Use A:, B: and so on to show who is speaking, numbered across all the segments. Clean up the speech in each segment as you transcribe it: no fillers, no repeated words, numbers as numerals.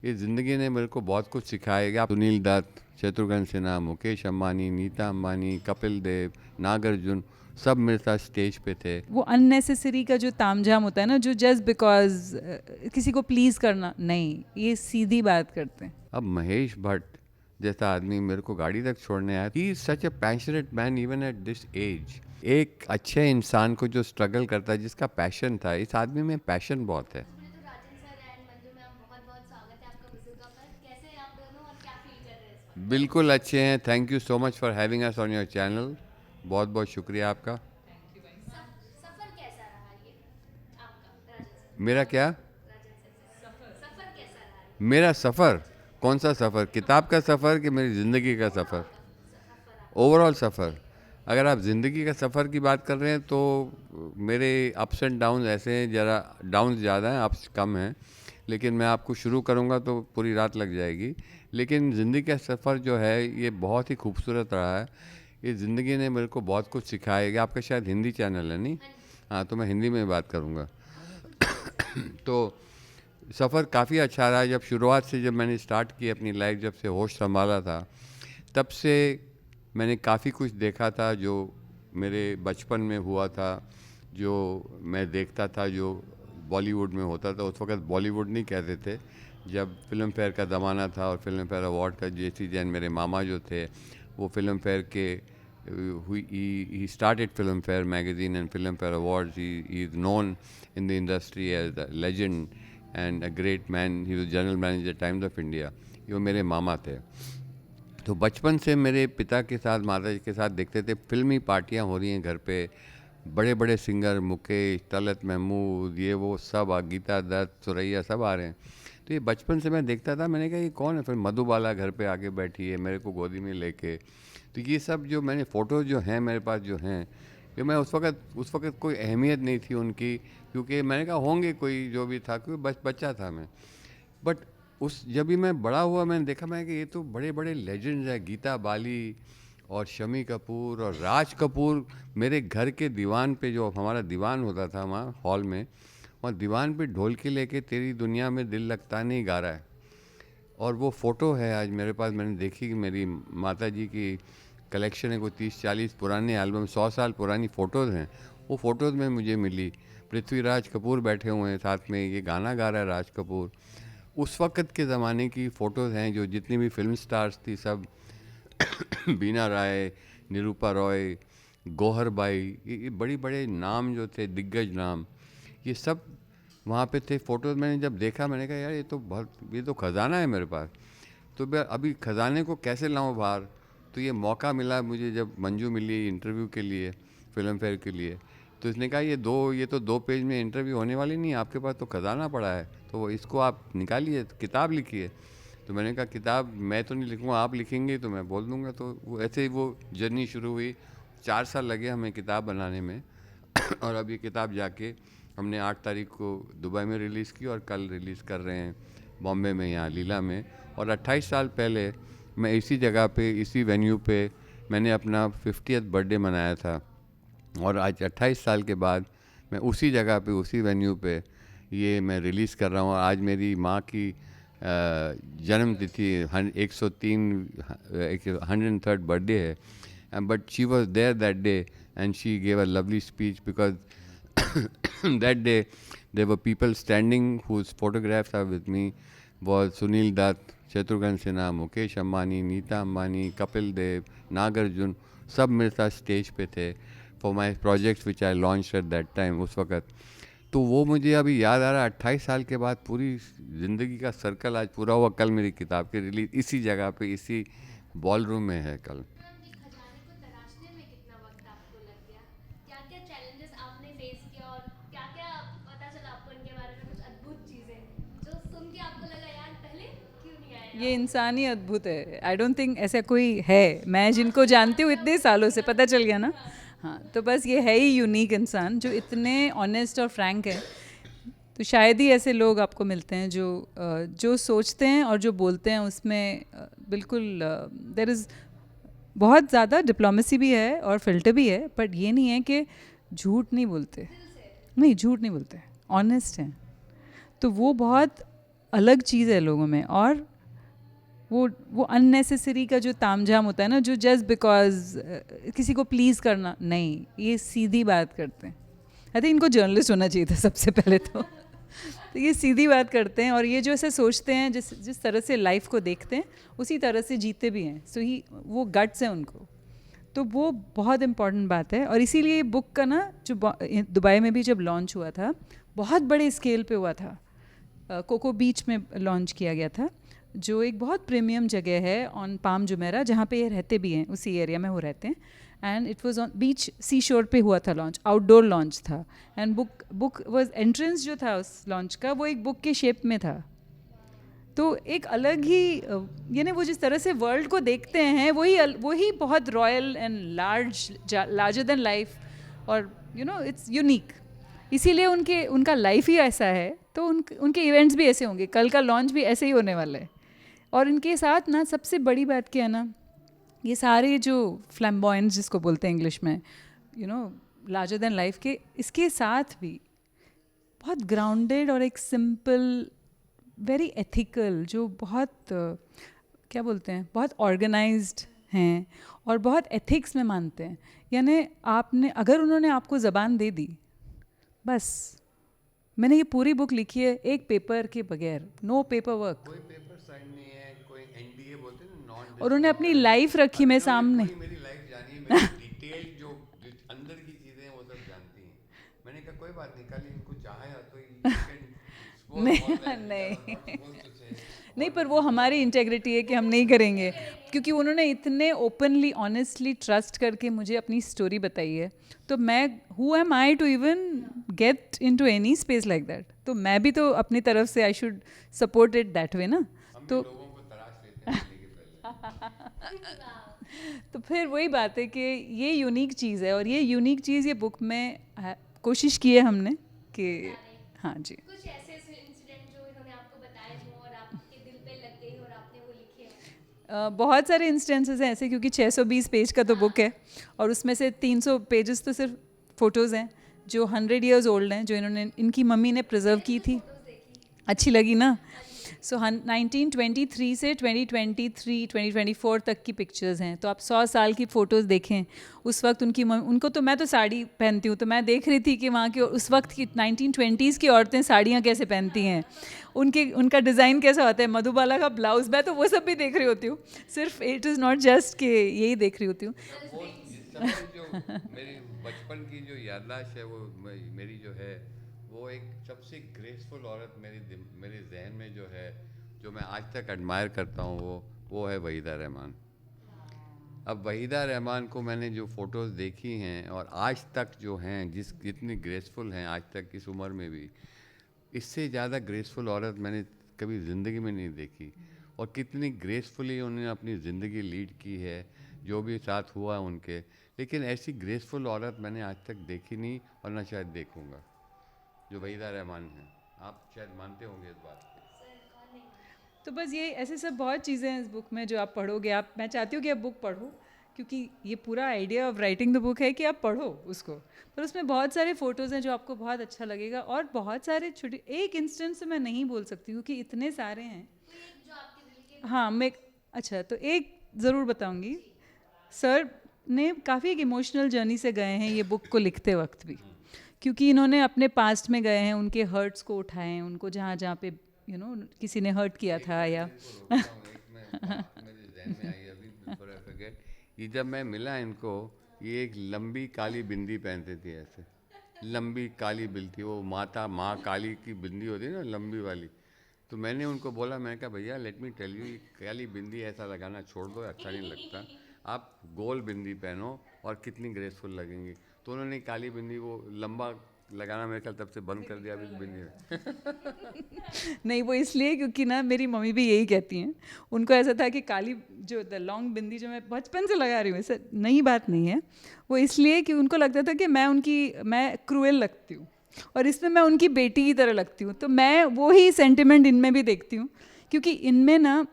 A: ये ज़िंदगी ने मेरे को बहुत कुछ सिखाया। सुनील दत्त, शत्रुघ्न सिन्हा, मुकेश अंबानी, नीता अंबानी, कपिल देव, नागार्जुन सब मेरे साथ स्टेज पे थे।
B: वो अननेसेसरी का जो तामझाम होता है ना, जो जस्ट बिकॉज किसी को प्लीज करना, नहीं, ये सीधी बात करते हैं।
A: अब महेश भट्ट जैसा आदमी मेरे को गाड़ी तक छोड़ने आया। He is such a passionate man even at this age. एक अच्छे इंसान को जो स्ट्रगल करता है, जिसका पैशन था, इस आदमी में पैशन बहुत है।
C: तो राजन सर एंड मंजू मैम, बहुत बहुत स्वागत है आपका विजुका पर। कैसे हैं आप दोनों और क्या फील कर रहे हैं इस वक्त?
A: बिल्कुल अच्छे हैं। Thank you so much for having us on your channel. बहुत बहुत शुक्रिया आपका।
C: सफर कैसा रहा ये आपका राजन सर?
A: मेरा क्या?
C: राजन सर सफर कैसा रहा ये?
A: मेरा सफ़र? कौन सा सफ़र? किताब का सफ़र कि मेरी ज़िंदगी का सफ़र? ओवरऑल सफ़र। अगर आप ज़िंदगी का सफ़र की बात कर रहे हैं तो मेरे अप्स एंड डाउन्स ऐसे हैं, ज़रा डाउन्स ज़्यादा हैं, अप्स कम हैं। लेकिन मैं आपको शुरू करूंगा तो पूरी रात लग जाएगी। लेकिन ज़िंदगी का सफ़र जो है ये बहुत ही खूबसूरत रहा है। ये ज़िंदगी ने मेरे को बहुत कुछ सिखाया। आपका शायद हिंदी चैनल है नहीं? हाँ, तो मैं हिंदी में बात करूँगा। तो सफ़र काफ़ी अच्छा रहा। जब शुरुआत से जब मैंने स्टार्ट की अपनी लाइफ, जब से होश संभाला था, तब से मैंने काफ़ी कुछ देखा था जो मेरे बचपन में हुआ था, जो मैं देखता था, जो बॉलीवुड में होता था। उस वक्त बॉलीवुड नहीं कहते थे, जब फिल्म फेयर का ज़माना था और फिल्म फेयर अवार्ड का जेसी जैन मेरे मामा जो थे, वो फिल्म फेयर के he started film fair magazine and film fair awards. He is known in the industry as a legend and a great man. He was general manager times of India. ये वो मेरे मामा थे। तो बचपन से मेरे पिता के साथ, माता जी के साथ देखते थे फिल्मी पार्टियां हो रही हैं घर पे। बड़े बड़े सिंगर, मुकेश, तलत महमूद, ये वो सब, गीता दत्त, सुरैया सब आ रहे हैं। तो ये बचपन से मैं देखता था। मैंने कहा ये कौन है? फिर मधुबाला घर पे आके बैठी है मेरे को गोदी में लेके। तो ये सब जो मैंने फ़ोटो जो हैं मेरे पास जो हैं, कि मैं उस वक्त कोई अहमियत नहीं थी उनकी, क्योंकि मैंने कहा होंगे कोई जो भी था, क्योंकि बच्चा था मैं। बट उस जब भी मैं बड़ा हुआ, मैंने देखा मैं कि ये तो बड़े बड़े लेजेंड्स हैं। गीता बाली और शमी कपूर और राज कपूर मेरे घर के दीवान पे, जो हमारा दीवान होता था वहाँ हॉल में, वहाँ दीवान पे ढोलकी लेके तेरी दुनिया में दिल लगता नहीं गा रहा है। और वो फ़ोटो है आज मेरे पास। मैंने देखी कि मेरी माता जी की कलेक्शन है, कोई 30-40 पुराने एल्बम, 100 साल पुरानी फ़ोटोज़ हैं। वो फ़ोटोज़ में मुझे मिली। पृथ्वीराज कपूर बैठे हुए हैं साथ में, ये गाना गा रहा है राज कपूर। उस वक़्त के ज़माने की फ़ोटोज़ हैं, जो जितनी भी फिल्म स्टार्स थी सब बीना राय, निरूपा रॉय, गौहर बाई, ये बड़ी बड़े नाम जो थे, दिग्गज नाम, ये सब वहाँ पे थे। फ़ोटोज़ मैंने जब देखा, मैंने कहा यार ये तो ख़जाना है मेरे पास। तो मैं अभी ख़जाने को कैसे लाऊं बाहर? तो ये मौका मिला मुझे जब मंजू मिली इंटरव्यू के लिए, फिल्म फेयर के लिए। तो इसने कहा ये तो 2 पेज में इंटरव्यू होने वाली नहीं है, आपके पास तो ख़जाना पड़ा है, तो इसको आप निकालिए, तो किताब लिखिए। तो मैंने कहा किताब मैं तो नहीं लिखूँगा, आप लिखेंगे तो मैं बोल दूँगा। तो वो ऐसे ही वो जर्नी शुरू हुई। 4 साल लगे हमें किताब बनाने में। और अब ये किताब जाके हमने 8 तारीख को दुबई में रिलीज़ की और कल रिलीज़ कर रहे हैं बॉम्बे में, यहाँ लीला में। और 28 साल पहले मैं इसी जगह पे, इसी वेन्यू पे मैंने अपना 50th बर्थडे मनाया था। और आज 28 साल के बाद मैं उसी जगह पे, उसी वेन्यू पे ये मैं रिलीज़ कर रहा हूँ। आज मेरी माँ की जन्म तिथि 103rd बर्थडे है। But she was there that day and she gave a lovely speech, because that day there were people standing whose photographs are with me. Was Sunil Dutt, Shatrughan Sinha, Mukesh Ambani, Nita Ambani, Kapil Dev, Nagarjuna सब मेरे साथ स्टेज पे थे for my projects which I launch at that time, उस वक्त। तो वो मुझे अभी याद आ रहा है। 28 साल के बाद पूरी ज़िंदगी का सर्कल आज पूरा हुआ। कल मेरी किताब की रिलीज इसी जगह पे, इसी बॉल रूम में है कल।
C: मैम, ये खजाने को तलाशने में कितना वक्त आपको लग गया? क्या क्या चैलेंजेस आपने फेस किया और क्या क्या पता चला आपको इनके बारे में? कुछ अद्भुत चीज़ें जो सुन के आपको लगा यार पहले क्यों नहीं आया?
B: ये इंसान ही अद्भुत है। आई डोंट थिंक ऐसा कोई है, मैं जिनको जानती हूँ इतने सालों से, पता चल गया ना। हाँ, तो बस ये है ही यूनिक इंसान जो इतने ऑनेस्ट और फ्रैंक है। तो शायद ही ऐसे लोग आपको मिलते हैं जो सोचते हैं और जो बोलते हैं उसमें बिल्कुल देयर इज़ बहुत ज़्यादा डिप्लोमेसी भी है और फिल्टर भी है, बट ये नहीं है कि झूठ नहीं बोलते। नहीं, झूठ नहीं बोलते, ऑनेस्ट हैं। तो वो बहुत अलग चीज़ है लोगों में, और वो अननेसेसरी का जो तामझाम होता है ना, जो जस्ट बिकॉज किसी को प्लीज़ करना, नहीं, ये सीधी बात करते हैं। आई थिंक इनको जर्नलिस्ट होना चाहिए था सबसे पहले तो ये सीधी बात करते हैं, और ये जो ऐसे सोचते हैं, जिस तरह से लाइफ को देखते हैं उसी तरह से जीते भी हैं। सो ही वो गट्स हैं उनको, तो वो बहुत इम्पॉर्टेंट बात है। और इसीलिए बुक का ना जो दुबई में भी जब लॉन्च हुआ था, बहुत बड़े स्केल पे हुआ था, कोको बीच में लॉन्च किया गया था, जो एक बहुत प्रीमियम जगह है ऑन पाम जुमेरा, जहाँ पे ये रहते भी हैं, उसी एरिया में वो रहते हैं। एंड इट वाज ऑन बीच, सी शोर पे हुआ था लॉन्च, आउटडोर लॉन्च था। एंड बुक वाज एंट्रेंस जो था उस लॉन्च का, वो एक बुक के शेप में था। तो एक अलग ही यानी वो जिस तरह से वर्ल्ड को देखते हैं, वही बहुत royal and larger than life, और इट्स यूनिक। इसीलिए उनका लाइफ ही ऐसा है, तो उनके इवेंट्स भी ऐसे होंगे, कल का लॉन्च भी ऐसे ही होने वाला है। और इनके साथ ना सबसे बड़ी बात क्या है ना, ये सारे जो फ्लैम्बॉयंस जिसको बोलते हैं इंग्लिश में, लार्जर देन लाइफ के, इसके साथ भी बहुत ग्राउंडेड और एक सिंपल, वेरी एथिकल, जो बहुत क्या बोलते हैं, बहुत ऑर्गेनाइज्ड हैं और बहुत एथिक्स में मानते हैं। यानी अगर उन्होंने आपको ज़बान दे दी, बस, मैंने ये पूरी बुक लिखी है एक पेपर के बगैर, नो पेपर वर्क,
A: कोई पेपर साइन नहीं है, कोई एनडीए बोलते हैं ना, नॉन,
B: और उन्होंने अपनी लाइफ रखी मेरे सामने।
A: मेरी लाइफ जानी, मेरी डिटेल जो अंदर की चीज़ें हैं वो सब जानती हैं। मैंने कहा कोई बात नहीं, कल इनको चाहे तो
B: नहीं, पर वो हमारी इंटेग्रिटी है कि हम नहीं करेंगे, क्योंकि उन्होंने इतने ओपनली ऑनेस्टली ट्रस्ट करके मुझे अपनी स्टोरी बताई है। तो मैं, who am I to even get into any space like that? तो मैं भी तो अपनी तरफ से I should support it that way ना। तो
A: लोगों को तलाश लेते हैं
B: तो फिर वही बात है कि ये यूनिक चीज़ है, और ये यूनिक चीज़ ये बुक में कोशिश की है हमने कि हाँ जी।
C: कुछ ऐसे इंसिडेंट जो इन्होंने आपको बताए हो और आपके दिल पे लग गई और आपने वो लिखे हैं?
B: बहुत सारे इंस्टेंसेस हैं ऐसे, क्योंकि 620 पेज का तो बुक है, और उसमें से 300 पेजेस तो सिर्फ फ़ोटोज़ हैं जो 100 ईयर्स ओल्ड हैं, जो इनकी मम्मी ने प्रिजर्व की थी। अच्छी लगी ना? सो 1923 से 2024 तक की पिक्चर्स हैं। तो आप 100 साल की फ़ोटोज़ देखें, उस वक्त उनको तो, मैं तो साड़ी पहनती हूँ, तो मैं देख रही थी कि वहाँ की उस वक्त की 1920s की औरतें साड़ियाँ कैसे पहनती हैं, उनका डिज़ाइन कैसा होता है, मधुबाला का ब्लाउज़, मैं तो वो सब भी देख रही होती हूँ। सिर्फ इट इज़ नॉट जस्ट कि यही देख रही होती हूँ।
A: वो जिस समय जो मेरी बचपन की जो याददाश्त है, वो मेरी जो है, वो एक सबसे ग्रेसफुल औरत मेरे जहन में जो है, जो मैं आज तक एडमायर करता हूँ, वो है वहीदा रहमान। अब वहीदा रहमान को मैंने जो फ़ोटोज़ देखी हैं और आज तक जो हैं, जितनी ग्रेसफुल हैं आज तक इस उम्र में भी, इससे ज़्यादा ग्रेसफुल औरत मैंने कभी ज़िंदगी में नहीं देखी। और कितनी ग्रेसफुली उन्होंने अपनी ज़िंदगी लीड की है, जो भी साथ हुआ उनके। लेकिन ऐसी ग्रेसफुल औरत मैंने आज तक देखी नहीं, और ना शायद देखूँगा, जो वहीदा रहमान है। आप शायद मानते होंगे इस बात को।
B: तो बस ये ऐसे सब बहुत चीज़ें हैं इस बुक में जो आप पढ़ोगे। मैं चाहती हूँ कि आप बुक पढ़ो, क्योंकि ये पूरा idea of writing the book है कि आप पढ़ो उसको। पर उसमें बहुत सारे फ़ोटोज़ हैं जो आपको बहुत अच्छा लगेगा, और बहुत सारे छोटे, एक इंस्टेंस मैं नहीं बोल सकती क्योंकि इतने सारे हैं।
C: जो आपके दिल के
B: हाँ, मैं अच्छा, तो एक ज़रूर बताऊँगी। सर ने काफ़ी एक इमोशनल जर्नी से गए हैं ये बुक को लिखते वक्त भी, क्योंकि इन्होंने अपने पास्ट में गए हैं, उनके हर्ट्स को उठाए हैं, उनको जहाँ जहाँ पे किसी ने हर्ट किया था या
A: ये जब मैं मिला इनको, ये एक लंबी काली बिंदी पहनते थे, ऐसे लंबी काली बिल थी, वो माँ काली की बिंदी होती है ना, लंबी वाली। तो मैंने उनको बोला, मैं कहा भैया लेट मी टेल यू, ये काली बिंदी ऐसा लगाना छोड़ दो, अच्छा नहीं लगता, आप गोल बिंदी पहनो और कितनी ग्रेसफुल लगेंगी। तो उन्होंने काली बिंदी वो लंबा लगाना मेरे ख्याल तब से बंद कर दिया अभी बिंदी में।
B: नहीं, वो इसलिए क्योंकि ना मेरी मम्मी भी यही कहती हैं, उनको ऐसा था कि काली जो लॉन्ग बिंदी जो मैं बचपन से लगा रही हूँ, ऐसा नई बात नहीं है, वो इसलिए कि उनको लगता था कि मैं क्रूएल लगती हूँ, और इसमें मैं उनकी बेटी की तरह लगती हूँ। तो मैं वो ही सेंटिमेंट इनमें भी देखती हूँ, क्योंकि इनमें ना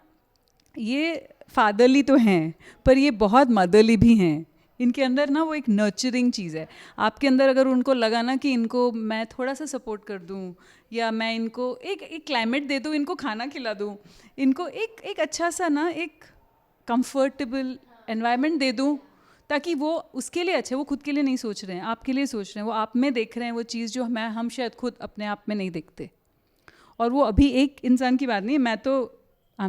B: ये फादरली तो हैं, पर ये बहुत मदरली भी हैं, इनके अंदर ना वो एक नर्चरिंग चीज़ है. आपके अंदर अगर उनको लगा ना कि इनको मैं थोड़ा सा सपोर्ट कर दूँ, या मैं इनको एक क्लाइमेट दे दूँ, इनको खाना खिला दूँ, इनको एक अच्छा सा ना एक कंफर्टेबल एनवायरनमेंट दे दूँ, ताकि वो उसके लिए अच्छे, वो खुद के लिए नहीं सोच रहे हैं, आपके लिए सोच रहे हैं, वो आप में देख रहे हैं वो चीज़ जो हम शायद खुद अपने आप में नहीं देखते. और वो अभी एक इंसान की बात नहीं है, I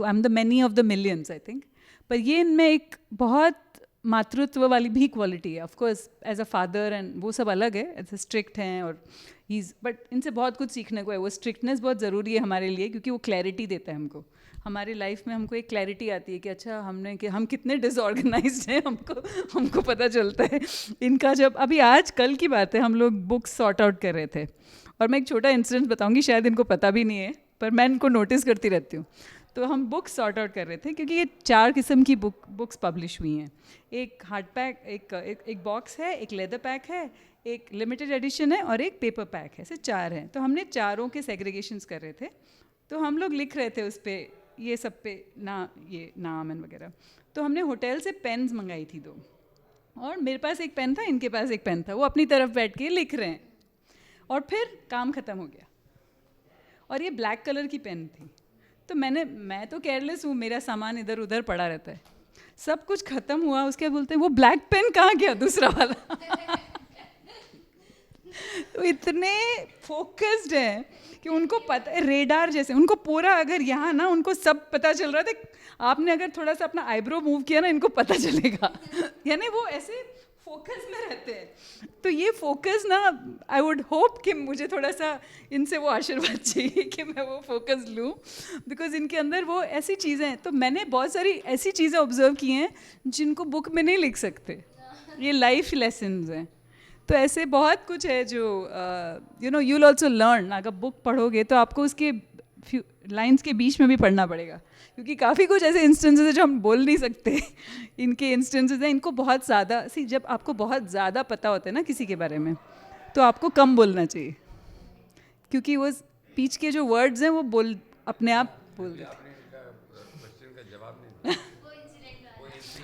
B: am the many of the millions I think. पर ये इनमें एक बहुत मातृत्व वाली भी क्वालिटी है. Of course as a father and वो सब अलग है, ऐसे स्ट्रिक्ट हैं और बट इनसे बहुत कुछ सीखने को है. वो स्ट्रिक्टनेस बहुत ज़रूरी है हमारे लिए, क्योंकि वो क्लैरिटी देता है हमको. हमारी लाइफ में हमको एक क्लैरिटी आती है कि अच्छा हम कितने डिसऑर्गेनाइज्ड हैं, हमको पता चलता है. इनका जब अभी आज कल की बात है, हम लोग बुक्स सॉर्ट आउट कर रहे थे, और मैं एक छोटा इंसिडेंट बताऊंगी, शायद इनको पता भी नहीं है, पर मैं इनको नोटिस करती रहती हूँ. तो हम बुक्स सॉर्ट आउट कर रहे थे, क्योंकि ये 4 किस्म की बुक्स पब्लिश हुई हैं. एक हार्ड पैक, एक बॉक्स है, एक लेदर पैक है, एक लिमिटेड एडिशन है, और एक पेपर पैक है. ऐसे 4 हैं. तो हमने चारों के सेग्रीगेशंस कर रहे थे. तो हम लोग लिख रहे थे उस पर, ये सब पे ये नाम एंड वगैरह. तो हमने होटल से पेन्स मंगाई थी 2, और मेरे पास एक पेन था, इनके पास एक पेन था. वो अपनी तरफ बैठ के लिख रहे हैं, और फिर काम ख़त्म हो गया. और ये ब्लैक कलर की पेन थी. तो मैं तो केयरलेस हूँ, मेरा सामान इधर उधर पड़ा रहता है. सब कुछ ख़त्म हुआ, उसके बाद बोलते हैं वो ब्लैक पेन कहाँ गया दूसरा वाला. तो इतने फोकस्ड हैं कि उनको पता है, रेडार जैसे उनको पूरा, अगर यहाँ ना उनको सब पता चल रहा था. आपने अगर थोड़ा सा अपना आईब्रो मूव किया ना, इनको पता चलेगा. यानी वो ऐसे फोकस में रहते हैं. तो ये फोकस ना, आई वुड होप कि मुझे थोड़ा सा इनसे वो आशीर्वाद चाहिए कि मैं वो फोकस लूँ, बिकॉज इनके अंदर वो ऐसी चीज़ें हैं. तो मैंने बहुत सारी ऐसी चीज़ें ऑब्जर्व की हैं जिनको बुक में नहीं लिख सकते. ये लाइफ लेसन्स हैं. तो ऐसे बहुत कुछ है जो you know you'll also learn. अगर बुक पढ़ोगे तो आपको उसके लाइंस के बीच में भी पढ़ना पड़ेगा, क्योंकि काफ़ी कुछ ऐसे इंस्टेंसेस है जो हम बोल नहीं सकते. इनके इंस्टेंसेस हैं, इनको बहुत ज़्यादा जब आपको बहुत ज़्यादा पता होता है ना किसी के बारे में, तो आपको कम बोलना चाहिए, क्योंकि वो बीच के जो वर्ड्स हैं वो अपने आप बोल देते हैं.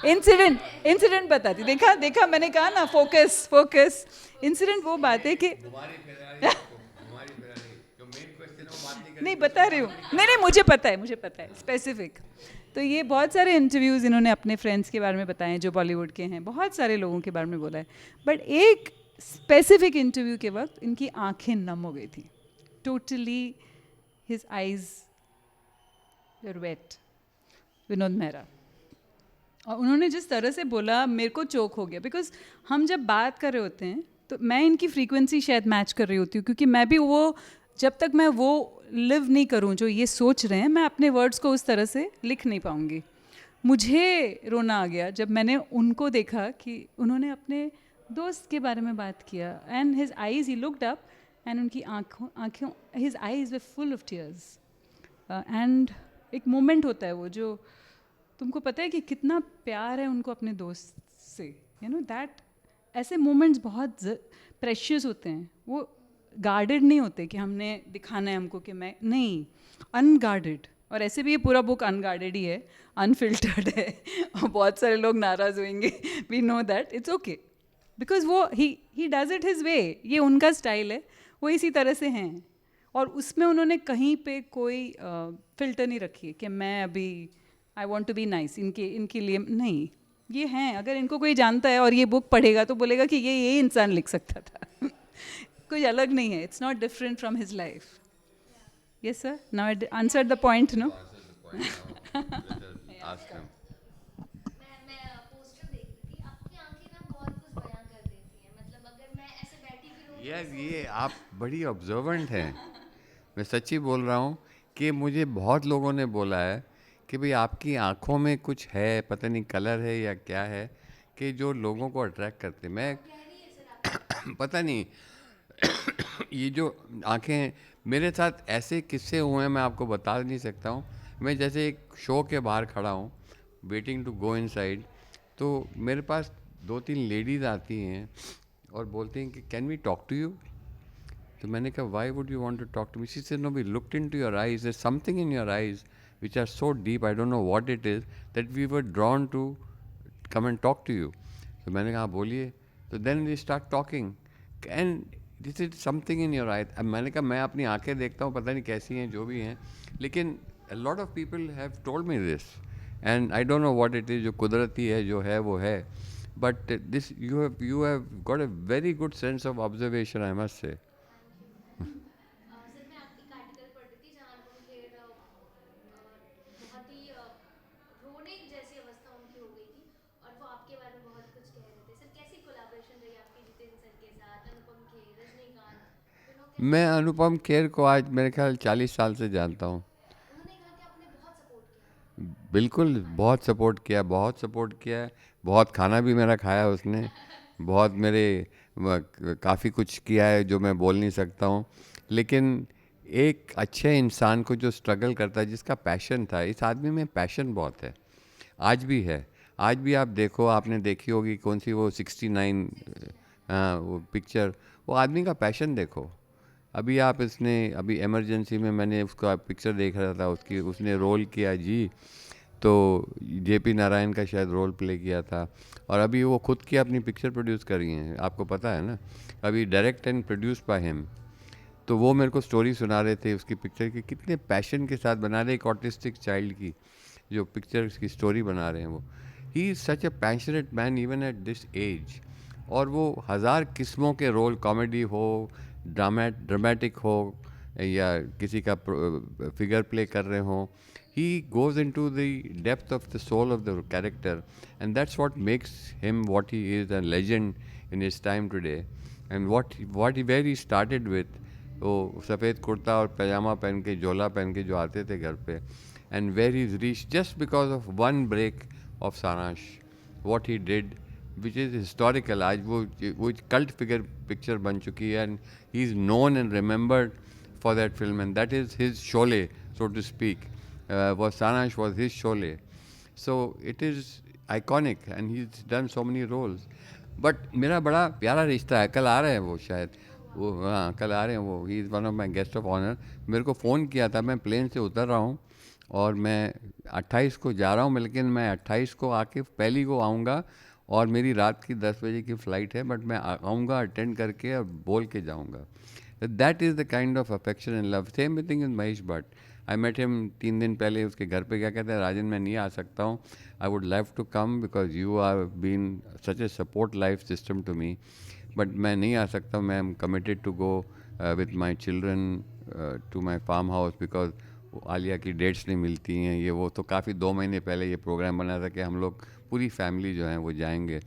B: इंसिडेंट बताती, देखा मैंने कहा ना, फोकस. इंसिडेंट वो बात है कि नहीं बता रही हूँ, नहीं मुझे पता है स्पेसिफिक. तो ये बहुत सारे इंटरव्यूज़ इन्होंने अपने फ्रेंड्स के बारे में बताए हैं जो बॉलीवुड के हैं, बहुत सारे लोगों के बारे में बोला है. बट एक स्पेसिफिक इंटरव्यू के वक्त इनकी आंखें नम हो गई थी totally. His eyes were wait. Vinod Mehra. और उन्होंने जिस तरह से बोला, मेरे को चोक हो गया. बिकॉज हम जब बात कर रहे होते हैं तो मैं इनकी फ्रीक्वेंसी शायद मैच कर रही होती हूँ, क्योंकि मैं भी वो, जब तक मैं वो लिव नहीं करूँ जो ये सोच रहे हैं, मैं अपने वर्ड्स को उस तरह से लिख नहीं पाऊँगी. मुझे रोना आ गया जब मैंने उनको देखा कि उन्होंने अपने दोस्त के बारे में बात किया, and his eyes, he looked up, and उनकी आँखों his eyes way full of tears. And एक मोमेंट होता है वो, जो तुमको पता है कि कितना प्यार है उनको अपने दोस्त से. यू नो दैट ऐसे मोमेंट्स बहुत प्रेशियस होते हैं. वो गार्डेड नहीं होते कि हमने दिखाना है हमको कि मैं नहीं, अनगार्डेड. और ऐसे भी ये पूरा बुक अनगार्डेड ही है, अनफिल्टर्ड है. और बहुत सारे लोग नाराज़ होंगे, we know that. It's okay, because वो ही डज इट हिज वे. ये उनका स्टाइल है, वो इसी तरह से हैं. और उसमें उन्होंने कहीं पे कोई फिल्टर नहीं रखी कि मैं अभी I want to be nice इनके लिए. नहीं, ये हैं. अगर इनको कोई जानता है और ये बुक पढ़ेगा तो बोलेगा कि ये इंसान लिख सकता था. कोई अलग नहीं है. It's not different from his life. Yes sir, now I answered the point. No,
C: मैं पोस्टर देख रही थी, आपकी आंखें ना बहुत कुछ बयां कर देती हैं. मतलब अगर मैं ऐसे बैठी भी रहूं,
A: यार ये आप बड़ी ऑब्जर्वेंट हैं. मैं सच्ची बोल रहा हूँ कि मुझे बहुत लोगों ने बोला है कि भाई आपकी आँखों में कुछ है, पता नहीं कलर है या क्या है, कि जो लोगों को अट्रैक्ट करते. मैं पता नहीं ये जो आँखें, मेरे साथ ऐसे किस्से हुए हैं मैं आपको बता नहीं सकता हूँ. मैं जैसे एक शो के बाहर खड़ा हूँ, वेटिंग टू गो इनसाइड, तो मेरे पास 2-3 लेडीज़ आती हैं और बोलती हैं कि can we talk to you. तो मैंने कहा why would you want to talk to me. She said no, we looked into your eyes, there something in your eyes which are so deep, I don't know what it is, that we were drawn to come and talk to you. तो मैंने कहा बोलिए. तो then we start talking and this is something in your eye. अब मैंने कहा मैं अपनी आंखें देखता हूँ, पता नहीं कैसी हैं जो भी हैं, लेकिन a lot of people have told me this and I don't know what it is. जो कुदरती है जो है वो है, but this you have got a very good sense of observation, I must say.
C: Sir मैं आपकी एक आर्टिकल पढ़ रही थी जहाँ अनुपम खेर बहुत ही रोने जैसी अवस्था उनकी हो गई थी और वो आपके बारे में बहुत कुछ कह रहे थे. सर कैसी कोलैबोरेशन रही आपकी जितेंद्र सर के साथ, अनुपम खेर, रजनीकांत,
A: मैं अनुपम खेर को आज मेरे ख्याल 40 साल से जानता हूँ.
C: उन्होंने कहा कि आपने बहुत सपोर्ट किया.
A: बिल्कुल बहुत सपोर्ट किया, बहुत सपोर्ट किया है. बहुत खाना भी मेरा खाया उसने, बहुत मेरे काफ़ी कुछ किया है जो मैं बोल नहीं सकता हूँ. लेकिन एक अच्छे इंसान को जो स्ट्रगल करता है, जिसका पैशन था, इस आदमी में पैशन बहुत है, आज भी है. आज भी आप देखो, आपने देखी होगी कौन सी वो 69, हाँ वो पिक्चर, वो आदमी का पैशन देखो. अभी आप इसने अभी इमरजेंसी में मैंने उसका पिक्चर देख रहा था, उसकी उसने रोल किया जी, तो जेपी नारायण का शायद रोल प्ले किया था. और अभी वो खुद की अपनी पिक्चर प्रोड्यूस कर रही हैं, आपको पता है ना, अभी direct and produce by him. तो वो मेरे को स्टोरी सुना रहे थे उसकी पिक्चर की, कितने पैशन के साथ बना रहे, एक ऑटिस्टिक चाइल्ड की जो पिक्चर की स्टोरी बना रहे हैं वो. He is such a passionate man even at this age. और वो हज़ार किस्मों के रोल, कॉमेडी हो, ड्रामेटिक हो, या किसी का फिगर प्ले कर रहे हों, he goes into the depth of the soul of the character, and that's what makes him what he is, a legend in his time today. And where he started with, वो सफ़ेद कुर्ता और पैजामा पहन के, झोला पहन के जो आते थे घर पे, and where he's reached just because of one break of सारांश, what he did, which is historical. आज वो cult figure picture बन चुकी है, and he is known and remembered for that film, and that is his Sholay, so to speak. Was Sanash was his Sholay. So it is iconic and he's done so many roles. But मेरा बड़ा प्यारा रिश्ता है. कल आ रहे हैं वो शायद, वो हाँ कल आ रहे हैं वो. He is one of my guest of honour. मेरे को फ़ोन किया था, मैं प्लेन से उतर रहा हूँ और मैं 28 को जा रहा हूँ, लेकिन मैं 28 को आके पहली को आऊँगा और मेरी रात की 10 बजे की फ़्लाइट है, बट मैं आऊँगा, अटेंड करके और बोल के जाऊँगा. That is the kind of affection and love. Same thing is Mahesh Bhatt. I met him 3 दिन पहले उसके घर पे. क्या कहते हैं, राजन मैं नहीं आ सकता हूँ, I would love to come because you are been such a support life system to me, but मैं नहीं आ सकता. मैं am committed to go with my children to my farm house because Alia की डेट्स नहीं मिलती हैं, ये वो. तो काफ़ी 2 महीने पहले ये प्रोग्राम बना था कि हम लोग पूरी फैमिली जो है वो जाएंगे,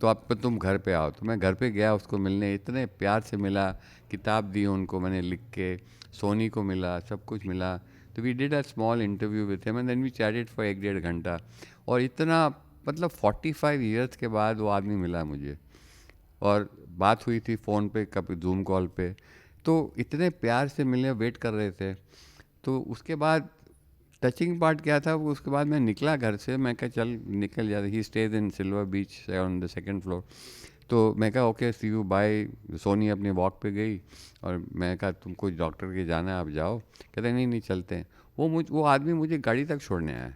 A: तो अब तुम घर पे आओ. तो मैं घर पे गया उसको मिलने, इतने प्यार से मिला, किताब दी उनको मैंने लिख के, सोनी को मिला, सब कुछ मिला. तो we did a small interview with him and then we chatted for 1-1.5 घंटा. और इतना मतलब 45 ईयर्स के बाद वो आदमी मिला मुझे, और बात हुई थी फ़ोन पे, कभी जूम कॉल पे. तो इतने प्यार से मिलने वेट कर रहे थे. तो उसके बाद टचिंग पार्ट क्या था, वो उसके बाद मैं निकला घर से. मैं कहा चल निकल जाते. ही stage in Silver Beach on the 2nd floor. तो मैं कहा okay see you bye. Soni अपने वॉक पे गई और मैं कहा तुमको डॉक्टर के जाना है, आप जाओ. कहते नहीं नहीं चलते हैं. वो आदमी मुझे गाड़ी तक छोड़ने आया.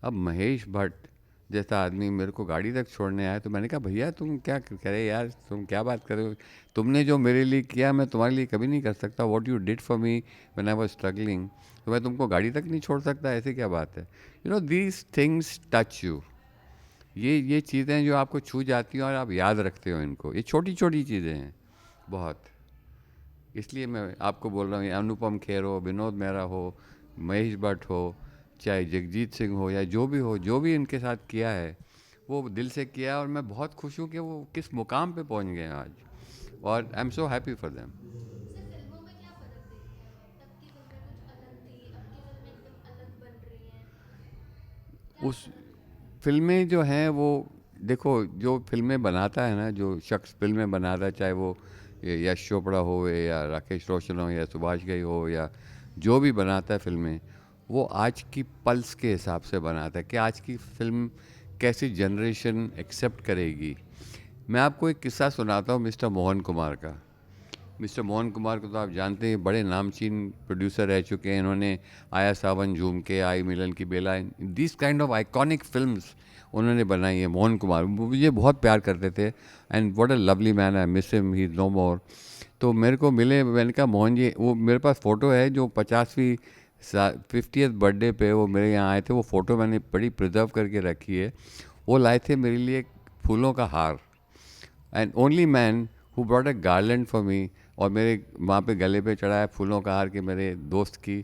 A: अब महेश भट्ट जैसा आदमी मेरे को गाड़ी तक छोड़ने आया, तो मैंने कहा भैया तुम क्या कह रहे यार, तुम क्या बात कर रहे हो, तुमने जो मेरे लिए किया मैं तुम्हारे लिए कभी नहीं कर सकता. What you did for me when I was struggling, तो मैं तुमको गाड़ी तक नहीं छोड़ सकता, ऐसे क्या बात है. You know these things touch you. ये चीज़ें जो आपको छू जाती हैं और आप याद रखते हो इनको. ये छोटी छोटी चीज़ें हैं बहुत. इसलिए मैं आपको बोल रहा हूँ, अनुपम खेर हो, विनोद मेहरा हो, महेश भट्ट हो, चाहे जगजीत सिंह हो, या जो भी हो, जो भी इनके साथ किया है वो दिल से किया है. और मैं बहुत खुश हूँ कि वो किस मुकाम पे पहुँच गए हैं आज, और I am so happy for them.
C: Sir फिल्मों में क्या फ़र्क देखते हैं आप? तब की फिल्में कुछ अलग थी, अब की फिल्में एकदम अलग बन रही हैं.
A: उस फिल्में जो हैं वो देखो, जो फिल्में बनाता है ना, जो शख्स फिल्में बनाता है, चाहे वो यश चोपड़ा हो या राकेश रोशन हो या सुभाष घई हो या जो भी बनाता है फिल्में, वो आज की पल्स के हिसाब से बनाता है कि आज की फिल्म कैसी जनरेशन एक्सेप्ट करेगी. मैं आपको एक किस्सा सुनाता हूँ मिस्टर मोहन कुमार का. मिस्टर मोहन कुमार को तो आप जानते हैं, बड़े नामचीन प्रोड्यूसर रह चुके हैं। इन्होंने आया सावन झूम के, Aayi Milan Ki Bela, this kind of iconic films उन्होंने बनाई है। मोहन कुमार वो मुझे बहुत प्यार करते थे, and what a lovely man, I miss him, he is no more. तो मेरे को मिले, मैंने कहा मोहन जी, वो मेरे पास फ़ोटो है जो 50वीं 50th बर्थडे पे वो मेरे यहाँ आए थे। वो फ़ोटो मैंने बड़ी प्रिजर्व करके रखी है। वो लाए थे मेरे लिए फूलों का हार, and only man who brought a garland for me. और मेरे वहाँ पे गले पे चढ़ाया फूलों का हार कि मेरे दोस्त की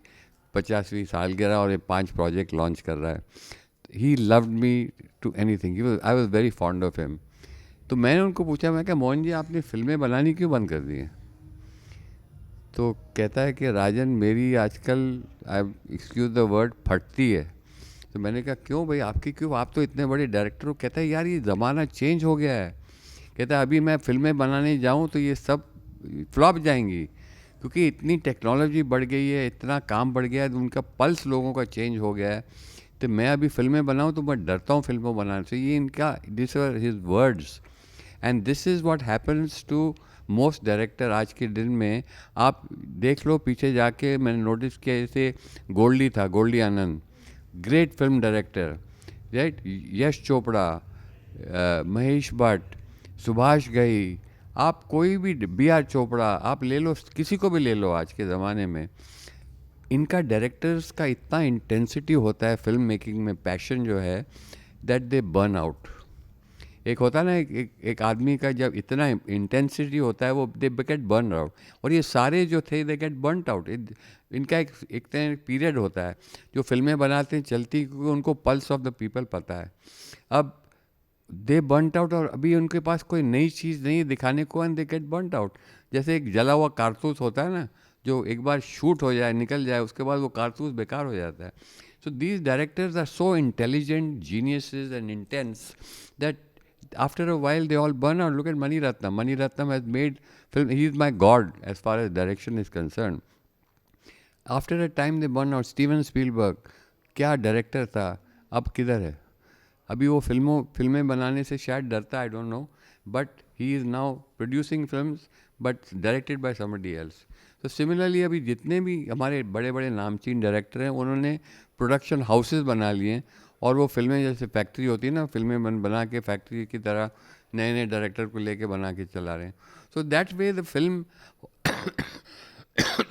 A: 50वीं सालगिरह और ये 5 प्रोजेक्ट लॉन्च कर रहा है। He loved me to anything, I was very fond of him. तो मैंने उनको पूछा, मैं क्या मोहन जी आपने फिल्में बनानी क्यों बंद कर दी हैं? तो कहता है कि राजन मेरी आजकल, आई एक्सक्यूज़ द वर्ड, फटती है। तो मैंने कहा क्यों भाई, आपकी क्यों, आप तो इतने बड़े डायरेक्टर हो। कहता है यार ये ज़माना चेंज हो गया है। कहता है अभी मैं फिल्में बनाने जाऊँ तो ये सब फ्लॉप जाएंगी, क्योंकि इतनी टेक्नोलॉजी बढ़ गई है, इतना काम बढ़ गया है, उनका पल्स लोगों का चेंज हो गया है। तो मैं अभी फिल्में बनाऊँ तो मैं डरता हूँ फिल्मों बनाने से। ये इनका, this are his words, and this is what happens to most director आज के दिन में। आप देख लो पीछे जाके, मैंने नोटिस किया, जैसे गोल्डी था, गोल्डी आनंद, great film director, right. Yash Chopra, Mahesh Bhatt, Subhash Ghai, आप कोई भी, बी आर चोपड़ा, आप ले लो, किसी को भी ले लो आज के ज़माने में, इनका डायरेक्टर्स का इतना इंटेंसिटी होता है फिल्म मेकिंग में, पैशन जो है, दैट दे बर्न आउट। एक होता है ना, एक आदमी का जब इतना इंटेंसिटी होता है, वो दे गेट बर्न आउट। और ये सारे जो थे दे गेट बर्न आउट। इनका एक तरह पीरियड होता है जो फिल्में बनाते हैं चलती, क्योंकि उनको पल्स ऑफ द पीपल पता है। अब दे बर्नट आउट, और अभी उनके पास कोई नई चीज़ नहीं है दिखाने को, and they get burnt out. जैसे एक जला हुआ कारतूस होता है ना, जो एक बार शूट हो जाए, निकल जाए, उसके बाद वो कारतूस बेकार हो जाता है। So these directors are so intelligent, geniuses and intense, that after a while they all burn out. Look at Mani Ratnam. Mani Ratnam has made film. He is my god as far as direction is concerned. After a time they burn out. Steven Spielberg, क्या director था, अब किधर है? अभी वो फिल्में बनाने से शायद डरता है, I don't know, but he is now producing films but directed by somebody else. तो सिमिलरली अभी जितने भी हमारे बड़े बड़े नामचीन डायरेक्टर हैं, उन्होंने प्रोडक्शन हाउसेस बना लिए हैं, और वो फिल्में जैसे फैक्ट्री होती है ना, फिल्में बना के फैक्ट्री की तरह नए नए डायरेक्टर को लेके बना के चला रहे हैं। So that way the film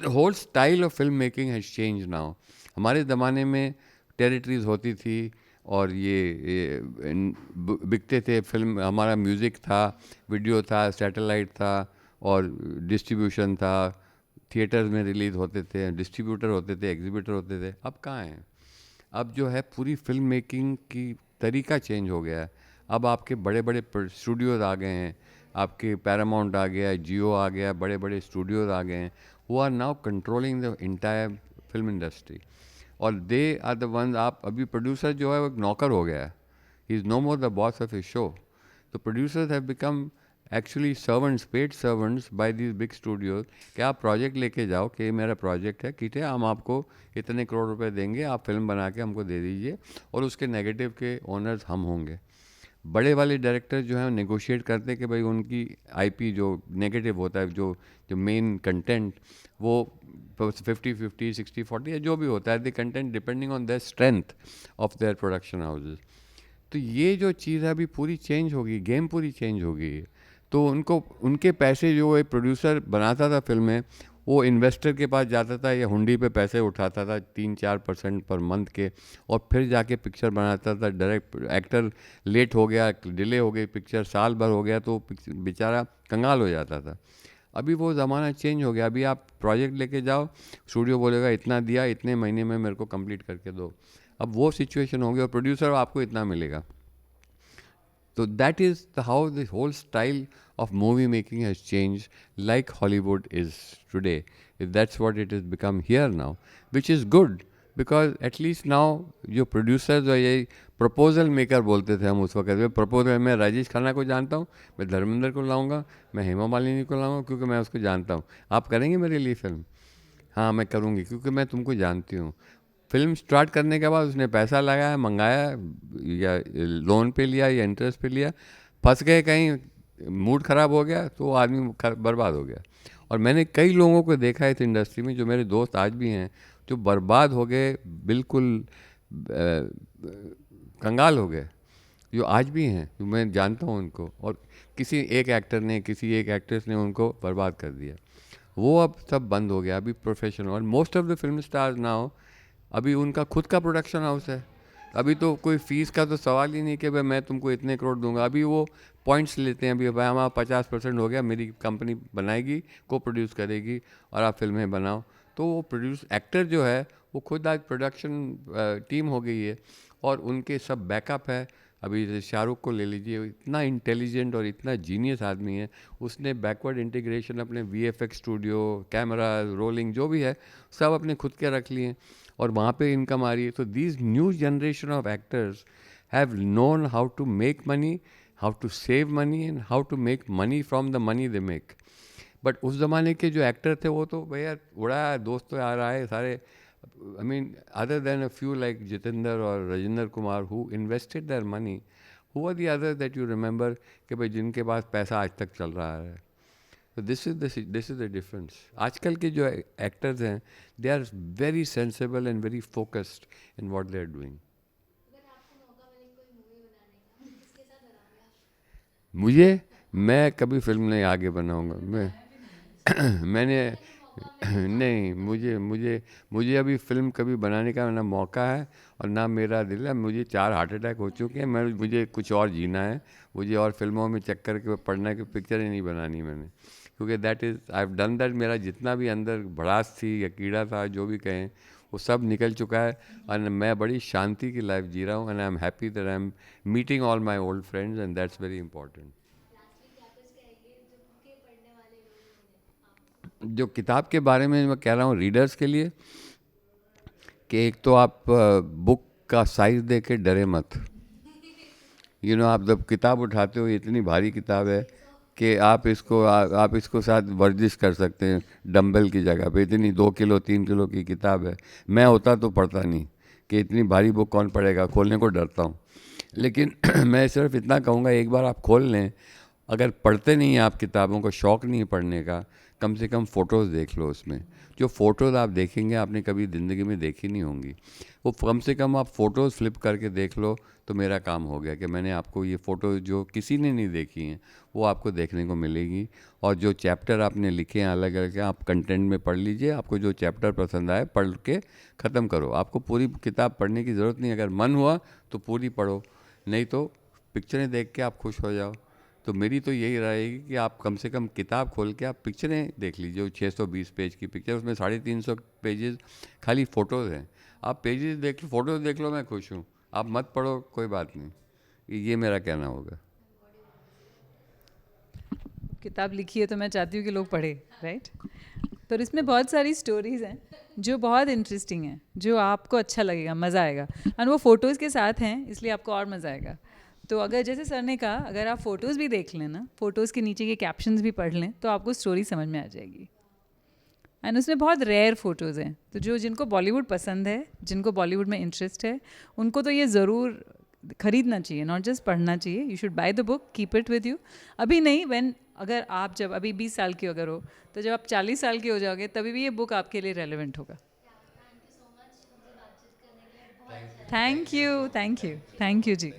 A: whole style of film making has change now. हमारे ज़माने में टेरिटरीज होती थी, और ये बिकते थे फिल्म, हमारा म्यूज़िक था, वीडियो था, सैटेलाइट था, और डिस्ट्रीब्यूशन था, थिएटर्स में रिलीज़ होते थे, डिस्ट्रीब्यूटर होते थे, एग्जीबिटर होते थे। अब कहाँ हैं? अब जो है पूरी फिल्म मेकिंग की तरीका चेंज हो गया है। अब आपके बड़े बड़े स्टूडियोज़ आ गए हैं, आपके पैरामाउंट आ गया, जियो आ गया, बड़े बड़े स्टूडियोज़ आ गए हैं, who are now controlling the entire film industry, और दे आर द वन। आप अभी प्रोड्यूसर जो है वो एक नौकर हो गया है, he is no more the boss of his show. तो producers have become actually servants, paid servants by these big studios, कि आप प्रोजेक्ट लेके जाओ कि ये मेरा प्रोजेक्ट है, ठीक है, हम आपको इतने करोड़ रुपए देंगे, आप फिल्म बना के हमको दे दीजिए, और उसके नेगेटिव के ओनर्स हम होंगे। बड़े वाले डायरेक्टर जो हैं नेगोशिएट करते हैं कि भाई उनकी आईपी जो नेगेटिव होता है, जो जो मेन कंटेंट, वो 50-50, 60-40 या जो भी होता है, the content depending on the strength of their production houses. तो ये जो चीज़ है अभी पूरी चेंज होगी, गेम पूरी चेंज होगी। तो उनको, उनके पैसे जो एक प्रोड्यूसर बनाता था फिल्में, वो इन्वेस्टर के पास जाता था या हुंडी पे पैसे उठाता था 3-4% पर मंथ के, और फिर जाके पिक्चर बनाता था। डायरेक्ट एक्टर लेट हो गया, डिले हो गई पिक्चर, साल भर हो गया, तो बेचारा कंगाल हो जाता था। अभी वो ज़माना चेंज हो गया। अभी आप प्रोजेक्ट लेके जाओ, स्टूडियो बोलेगा इतना दिया, इतने महीने में मेरे को कंप्लीट करके दो। अब वो सिचुएशन हो गई, और प्रोड्यूसर आपको इतना मिलेगा। So that is how the whole style of movie making has changed, like Hollywood is today. That's what it has become here now, which is good, because at least now जो producers और ये proposal maker बोलते थे हम उस वक्त, proposal, मैं राजेश खन्ना को जानता हूँ, मैं धर्मेंद्र को लाऊंगा, मैं हेमा मालिनी को लाऊंगा, क्योंकि मैं उसको जानता हूँ। आप करेंगे मेरे लिए फिल्म? हाँ मैं करूँगी, क्योंकि मैं तुमको जानती हूँ। फिल्म स्टार्ट करने के बाद उसने पैसा लगाया, मंगाया, या लोन पे लिया या इंटरेस्ट पे लिया, फंस गए कहीं मूड ख़राब हो गया तो वो आदमी बर्बाद हो गया। और मैंने कई लोगों को देखा है इस इंडस्ट्री में, जो मेरे दोस्त आज भी हैं, जो बर्बाद हो गए, बिल्कुल कंगाल हो गए, जो आज भी हैं, जो मैं जानता हूँ उनको, और किसी एक एक्टर ने, किसी एक एक्ट्रेस ने उनको बर्बाद कर दिया। वो अब सब बंद हो गया। अभी प्रोफेशनल, और most of the film stars now, अभी उनका खुद का प्रोडक्शन हाउस है। अभी तो कोई फीस का तो सवाल ही नहीं कि भाई मैं तुमको इतने करोड़ दूंगा। अभी वो पॉइंट्स लेते हैं, अभी भाई हमारा 50% हो गया, मेरी कंपनी बनाएगी, को प्रोड्यूस करेगी और आप फिल्में बनाओ। तो वो प्रोड्यूस एक्टर जो है वो खुद आज प्रोडक्शन टीम हो गई है, और उनके सब बैकअप है। अभी जैसे शाहरुख को ले लीजिए, इतना इंटेलिजेंट और इतना जीनियस आदमी है, उसने बैकवर्ड इंटीग्रेशन अपने VFX स्टूडियो, कैमरा, रोलिंग जो भी है सब अपने खुद के रख लिए, और वहाँ पे इनकम आ रही है। तो these new generation of actors have known how to make money, how to save money, and how to make money from the money they make. But उस ज़माने के जो एक्टर थे वो तो भैया उड़ाया, दोस्त तो आ रहा है सारे। I mean, other than a few like Jitendra or Rajinder Kumar who invested their money, who are the others that you remember कि भाई जिनके पास पैसा आज तक चल रहा है? So this is the difference. आजकल के जो actors हैं, they are very sensible and very focused in what they are doing.
C: अगर आपको मौका मिले कोई मूवी बनाने का, किसके साथ बनाओगे आप?
A: मैं कभी फिल्म नहीं आगे बनाऊंगा। मैंने नहीं, मुझे अभी फिल्म कभी बनाने का ना मौका है और ना मेरा दिल है। मुझे 4 हार्ट अटैक हो चुके हैं। मुझे कुछ और जीना है, मुझे और फिल्मों में चक्कर के पड़ना की पिक्चर ही नहीं बनानी मैंने, क्योंकि that is I have done that. मेरा जितना भी अंदर भड़ास थी या कीड़ा था, जो भी कहें, वो सब निकल चुका है, और मैं बड़ी शांति की लाइफ जी रहा हूँ, and I am happy that I am meeting all my old friends, and that's very important. जो किताब के बारे में मैं कह रहा हूँ रीडर्स के लिए, कि एक तो आप बुक का साइज़ देख के डरे मत। आप जब किताब उठाते हो, इतनी भारी किताब है कि आप इसको साथ वर्जिश कर सकते हैं डंबल की जगह पे। इतनी 2 किलो 3 किलो की किताब है। मैं होता तो पढ़ता नहीं, कि इतनी भारी बुक कौन पढ़ेगा, खोलने को डरता हूँ। लेकिन मैं सिर्फ इतना कहूँगा, एक बार आप खोल लें, अगर पढ़ते नहीं हैं आप किताबों को, शौक़ नहीं है पढ़ने का, कम से कम फ़ोटोज़ देख लो उसमें। जो फ़ोटोज़ आप देखेंगे आपने कभी ज़िंदगी में देखी नहीं होंगी, वो कम से कम आप फ़ोटोज़ फ्लिप करके देख लो, तो मेरा काम हो गया कि मैंने आपको ये फ़ोटो जो किसी ने नहीं देखी हैं वो आपको देखने को मिलेगी। और जो चैप्टर आपने लिखे हैं अलग अलग, आप कंटेंट में पढ़ लीजिए, आपको जो चैप्टर पसंद आए पढ़ के ख़त्म करो। आपको पूरी किताब पढ़ने की ज़रूरत नहीं, अगर मन हुआ तो पूरी पढ़ो, नहीं तो पिक्चरें देख के आप खुश हो जाओ। तो मेरी तो यही रहेगी कि आप कम से कम किताब खोल के आप पिक्चरें देख लीजिए। 620 पेज की पिक्चर, उसमें 350 पेजेस खाली फ़ोटोज़ हैं। आप पेजेस देख लो, फ़ोटोज़ देख लो, मैं खुश हूँ। आप मत पढ़ो, कोई बात नहीं। ये मेरा कहना होगा।
B: किताब लिखी है तो मैं चाहती हूँ कि लोग पढ़े, राइट? तो इसमें बहुत सारी स्टोरीज़ हैं जो बहुत इंटरेस्टिंग हैं, जो आपको अच्छा लगेगा, मज़ा आएगा, और वो फ़ोटोज़ के साथ हैं, इसलिए आपको और मज़ा आएगा। तो अगर जैसे सर ने कहा, अगर आप फ़ोटोज़ भी देख लें ना, फ़ोटोज़ के नीचे के कैप्शंस भी पढ़ लें, तो आपको स्टोरी समझ में आ जाएगी। एंड उसमें बहुत रेयर फ़ोटोज़ हैं, तो जिनको बॉलीवुड पसंद है, जिनको बॉलीवुड में इंटरेस्ट है, उनको तो ये ज़रूर ख़रीदना चाहिए, नॉट जस्ट पढ़ना चाहिए। You should by the book, keep it with you. अभी नहीं, अगर आप जब अभी 20 साल के अगर हो, तो जब आप 40 साल के हो जाओगे तभी भी ये बुक आपके लिए रेलेवेंट होगा। Thank you ji.